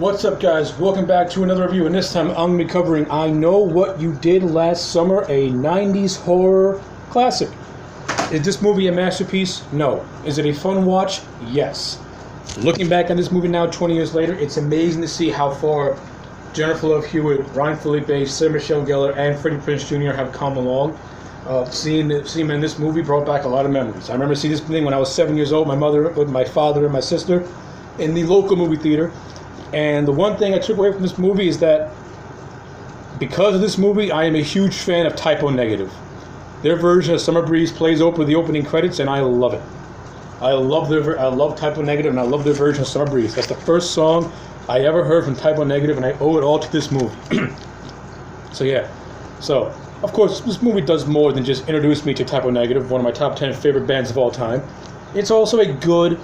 What's up, guys? Welcome back to another review, and this time I'm going to be covering I Know What You Did Last Summer, a 90s horror classic. Is this movie a masterpiece? No. Is it a fun watch? Yes. Looking back on this movie now, 20 years later, it's amazing to see how far Jennifer Love Hewitt, Ryan Phillippe, Sarah Michelle Gellar, and Freddie Prinze Jr. have come along. Seeing him in this movie brought back a lot of memories. I remember seeing this thing when I was 7 years old, my mother, with my father, and my sister in the local movie theater. And the one thing I took away from this movie is that because of this movie, I am a huge fan of Typo Negative. Their version of Summer Breeze plays over the opening credits, and I love it. I love Typo Negative, and I love their version of Summer Breeze. That's the first song I ever heard from Typo Negative, and I owe it all to this movie. So, of course, this movie does more than just introduce me to Typo Negative, one of my top 10 favorite bands of all time. It's also a good,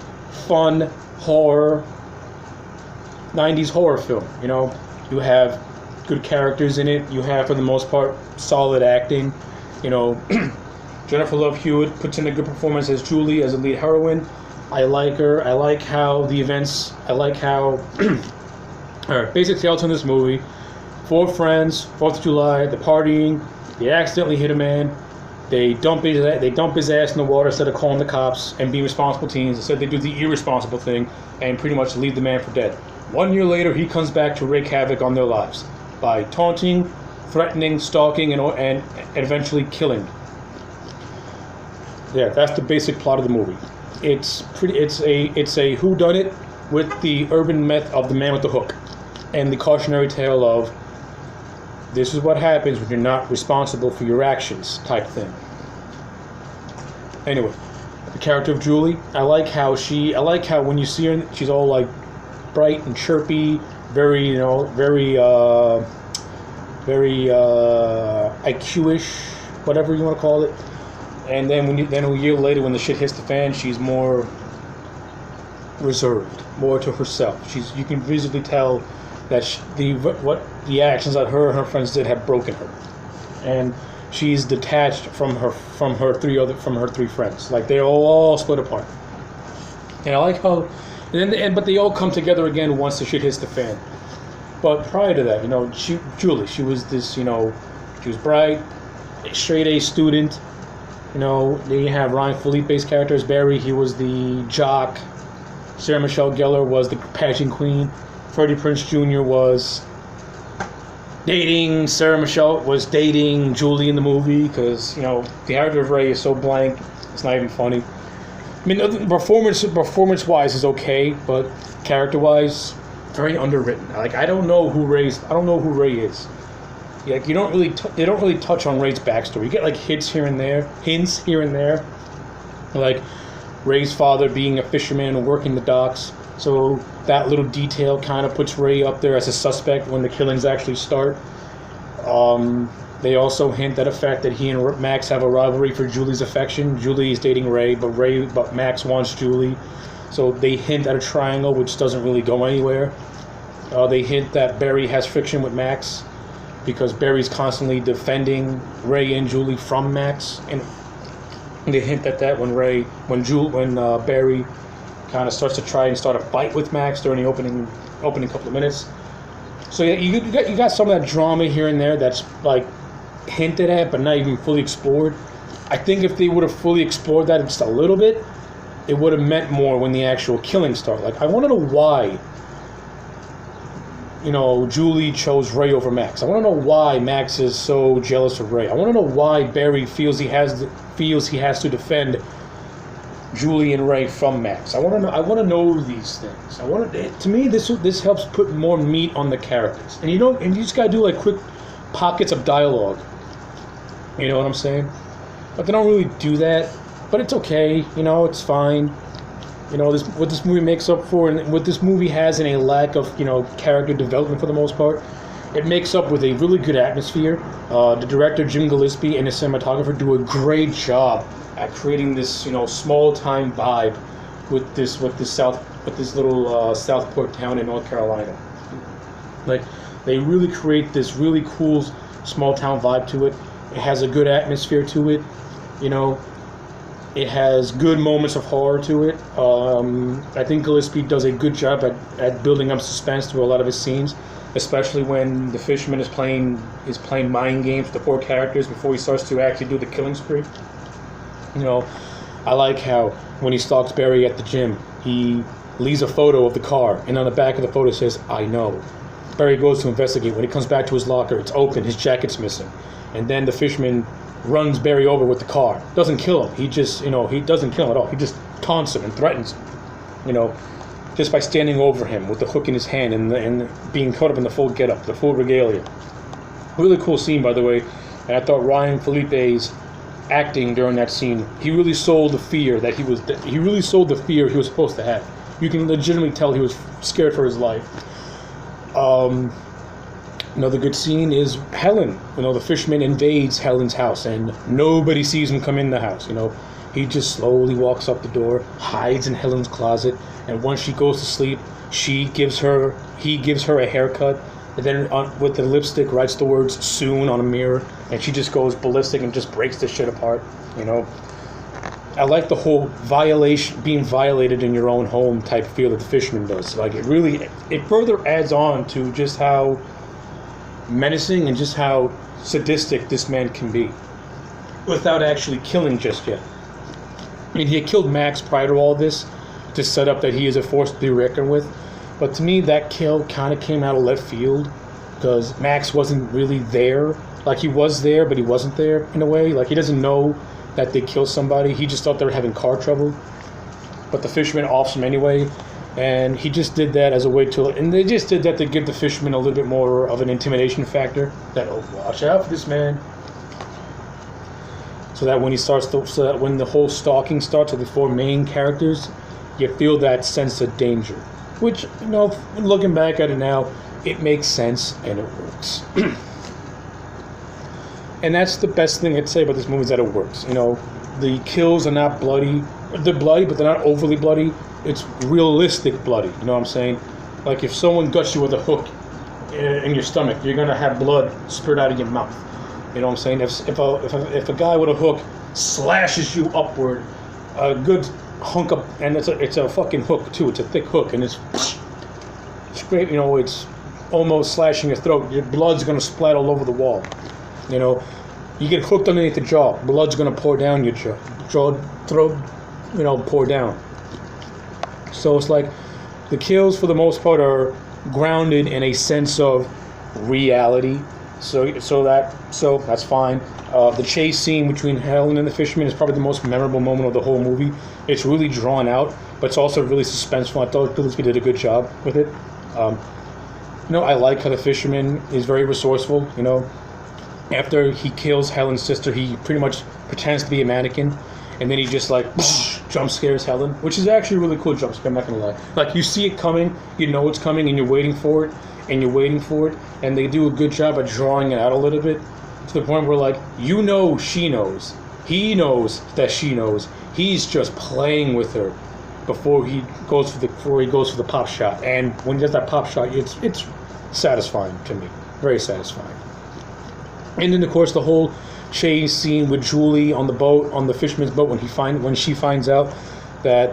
fun, horror 90s horror film. You know, you have good characters in it. You have, for the most part, solid acting. You know, Jennifer Love Hewitt puts in a good performance as Julie, as the lead heroine. I like her. I like how the events. I like how. Alright, basic skeleton in this movie: 4 friends, 4th of July, they're partying. They accidentally hit a man. They dump his ass in the water instead of calling the cops and being responsible teens. Instead, they do the irresponsible thing and pretty much leave the man for dead. 1 year later, he comes back to wreak havoc on their lives by taunting, threatening, stalking, and eventually killing. Yeah, that's the basic plot of the movie. It's a whodunit with the urban myth of the man with the hook and the cautionary tale of this is what happens when you're not responsible for your actions type thing. Anyway, the character of Julie, I like how when you see her, she's all like bright and chirpy, very IQ-ish, whatever you want to call it. And then a year later, when the shit hits the fan, she's more reserved, more to herself. You can visibly tell that the actions that her and her friends did have broken her, and she's detached from her three friends. Like they're all split apart. And I like how. But they all come together again once the shit hits the fan. But prior to that, Julie, she was this, she was bright, straight A student. Then you have Ryan Phillippe's character as Barry. He was the jock. Sarah Michelle Gellar was the pageant queen. Freddie Prinze Jr. was dating Julie in the movie because, the character of Ray is so blank, it's not even funny. I mean, performance-wise is okay, but character-wise, very underwritten. Like I don't know who Ray is. Like they don't really touch on Ray's backstory. You get like hints here and there, like Ray's father being a fisherman and working the docks. So that little detail kind of puts Ray up there as a suspect when the killings actually start. They also hint at the fact that he and Max have a rivalry for Julie's affection. Julie is dating Ray, but Max wants Julie. So they hint at a triangle, which doesn't really go anywhere. They hint that Barry has friction with Max because Barry's constantly defending Ray and Julie from Max, and they hint at that when Barry kind of starts to try and start a fight with Max during the opening couple of minutes. So yeah, you got some of that drama here and there that's like hinted at but not even fully explored. I think if they would have fully explored that just a little bit, it would have meant more when the actual killings start. Like I want to know why Julie chose Ray over Max. I want to know why Max is so jealous of Ray. I want to know why Barry feels he has to defend Julie and Ray from Max. I want to know these things. To me, this helps put more meat on the characters. And you just gotta do like quick pockets of dialogue. You know what I'm saying? But they don't really do that. But it's okay. It's fine. What this movie makes up for, and what this movie has in a lack of character development for the most part, it makes up with a really good atmosphere. The director Jim Gillespie and the cinematographer do a great job at creating this small time vibe with this little Southport town in North Carolina. Like they really create this really cool small town vibe to it. It has a good atmosphere to it. It has good moments of horror to it. I think Gillespie does a good job at building up suspense through a lot of his scenes, especially when the fisherman is playing mind games with the four characters before he starts to actually do the killing spree. You know, I like how when he stalks Barry at the gym, he leaves a photo of the car, and on the back of the photo says, "I know." Barry goes to investigate. When he comes back to his locker, it's open, his jacket's missing. And then the fisherman runs Barry over with the car. Doesn't kill him. He just, he doesn't kill him at all. He just taunts him and threatens him, just by standing over him with the hook in his hand and being caught up in the full getup, the full regalia. Really cool scene, by the way. And I thought Ryan Felipe's acting during that scene, he really sold the fear that he was supposed to have. You can legitimately tell he was scared for his life. Another good scene is Helen. The fisherman invades Helen's house and nobody sees him come in the house. He just slowly walks up the door, hides in Helen's closet, and once she goes to sleep, he gives her a haircut, and then with the lipstick writes the words "soon" on a mirror, and she just goes ballistic and just breaks the shit apart. I like the whole being violated in your own home type feel that the fisherman does. Like it further adds on to just how menacing and just how sadistic this man can be without actually killing just yet. I mean, he had killed Max prior to all this to set up that he is a force to be reckoned with, but to me that kill kind of came out of left field because Max wasn't really there. Like, he was there, but he wasn't there in a way. Like, he doesn't know that they killed somebody. He just thought they were having car trouble, but the fisherman offs him anyway. And he just did that as a way and they just did that to give the fisherman a little bit more of an intimidation factor. That, oh, watch out for this man. So that when when the whole stalking starts with the four main characters, you feel that sense of danger. Which, looking back at it now, it makes sense and it works. And that's the best thing I'd say about this movie, is that it works. The kills are not bloody. They're bloody, but they're not overly bloody. It's realistic bloody, you know what I'm saying? Like, if someone guts you with a hook in your stomach, you're going to have blood spurt out of your mouth. You know what I'm saying? If a guy with a hook slashes you upward, a good hunk up, and it's a fucking hook too, it's a thick hook, and it's great, it's almost slashing your throat, your blood's going to splat all over the wall. You get hooked underneath the jaw, blood's going to pour down your throat, pour down. So it's like the kills for the most part are grounded in a sense of reality. So that's fine. The chase scene between Helen and the fisherman is probably the most memorable moment of the whole movie. It's really drawn out, but it's also really suspenseful. I thought Gillespie did a good job with it. I like how the fisherman is very resourceful. After he kills Helen's sister, he pretty much pretends to be a mannequin, and then he just jump scares Helen, which is actually a really cool jump scare, I'm not gonna lie. Like, you see it coming, you know it's coming, and you're waiting for it, and they do a good job at drawing it out a little bit, to the point where, she knows, he knows that she knows, he's just playing with her before he goes for the pop shot, and when he does that pop shot, it's satisfying to me, very satisfying. And then, of course, the whole chase scene with Julie on the boat, on the fisherman's boat, when she finds out that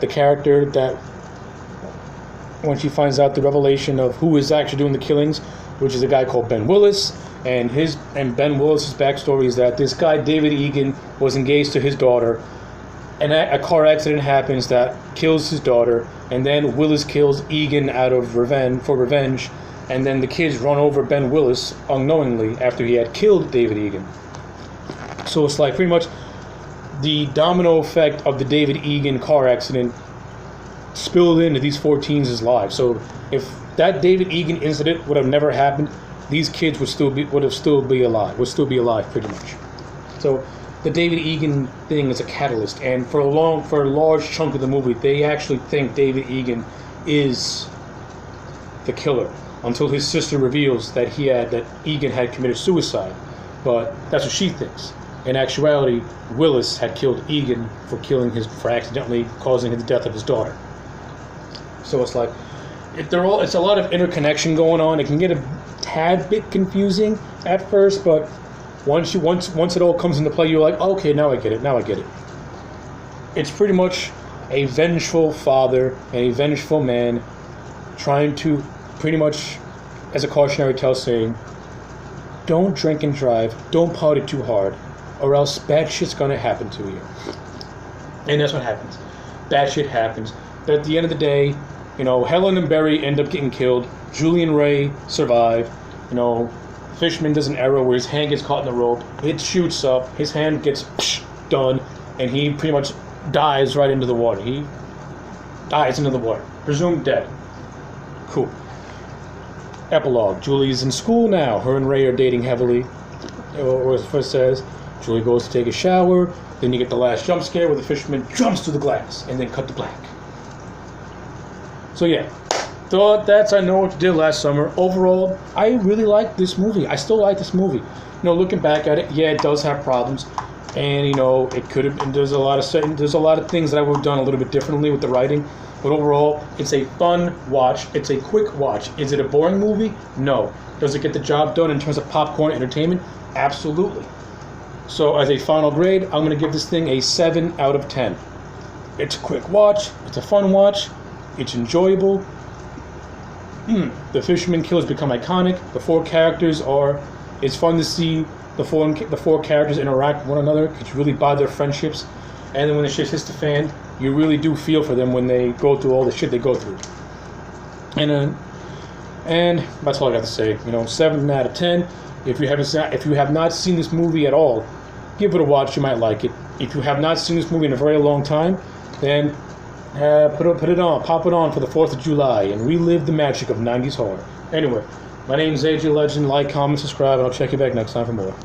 when she finds out the revelation of who is actually doing the killings, which is a guy called Ben Willis, and Ben Willis's backstory is that this guy David Egan was engaged to his daughter, and a car accident happens that kills his daughter, and then Willis kills Egan for revenge. And then the kids run over Ben Willis unknowingly after he had killed David Egan. So it's like pretty much the domino effect of the David Egan car accident spilled into these 4 teens' lives. So if that David Egan incident would have never happened, these kids would still be alive pretty much. So the David Egan thing is a catalyst, and for a large chunk of the movie, they actually think David Egan is the killer, until his sister reveals that Egan had committed suicide. But that's what she thinks. In actuality, Willis had killed Egan for accidentally causing the death of his daughter. So it's like, it's a lot of interconnection going on. It can get a tad bit confusing at first, but once it all comes into play, you're like, okay, now I get it. it's pretty much a vengeful father, a vengeful man, trying to pretty much, as a cautionary tale, saying, don't drink and drive, don't party too hard, or else bad shit's gonna happen to you. And that's what happens. Bad shit happens. But at the end of the day, Helen and Barry end up getting killed. Julie and Ray survive. Fishman does an arrow where his hand gets caught in the rope. It shoots up. His hand gets done, and he pretty much dies right into the water. He dies into the water. Presumed dead. Cool. Epilogue. Julie's in school now. Her and Ray are dating heavily. Or as first says, Julie goes to take a shower. Then you get the last jump scare where the fisherman jumps through the glass and then cut to black. So yeah, thought that's I Know What You Did Last Summer. Overall, I really like this movie. I still like this movie. Looking back at it, yeah, it does have problems, and it could have. And there's a lot of things that I would have done a little bit differently with the writing. But overall, it's a fun watch. It's a quick watch. Is it a boring movie? No. Does it get the job done in terms of popcorn entertainment? Absolutely. So as a final grade, I'm going to give this thing a 7 out of 10. It's a quick watch. It's a fun watch. It's enjoyable. The fisherman kills become iconic. The 4 characters are... It's fun to see the four characters interact with one another because you really buy their friendships. And then when the shit hits the fan, you really do feel for them when they go through all the shit they go through. And that's all I got to say. 7 out of 10. If you have not seen this movie at all, give it a watch. You might like it. If you have not seen this movie in a very long time, then pop it on for the 4th of July and relive the magic of 90s horror. Anyway, my name is AJ Legend. Like, comment, subscribe, and I'll check you back next time for more.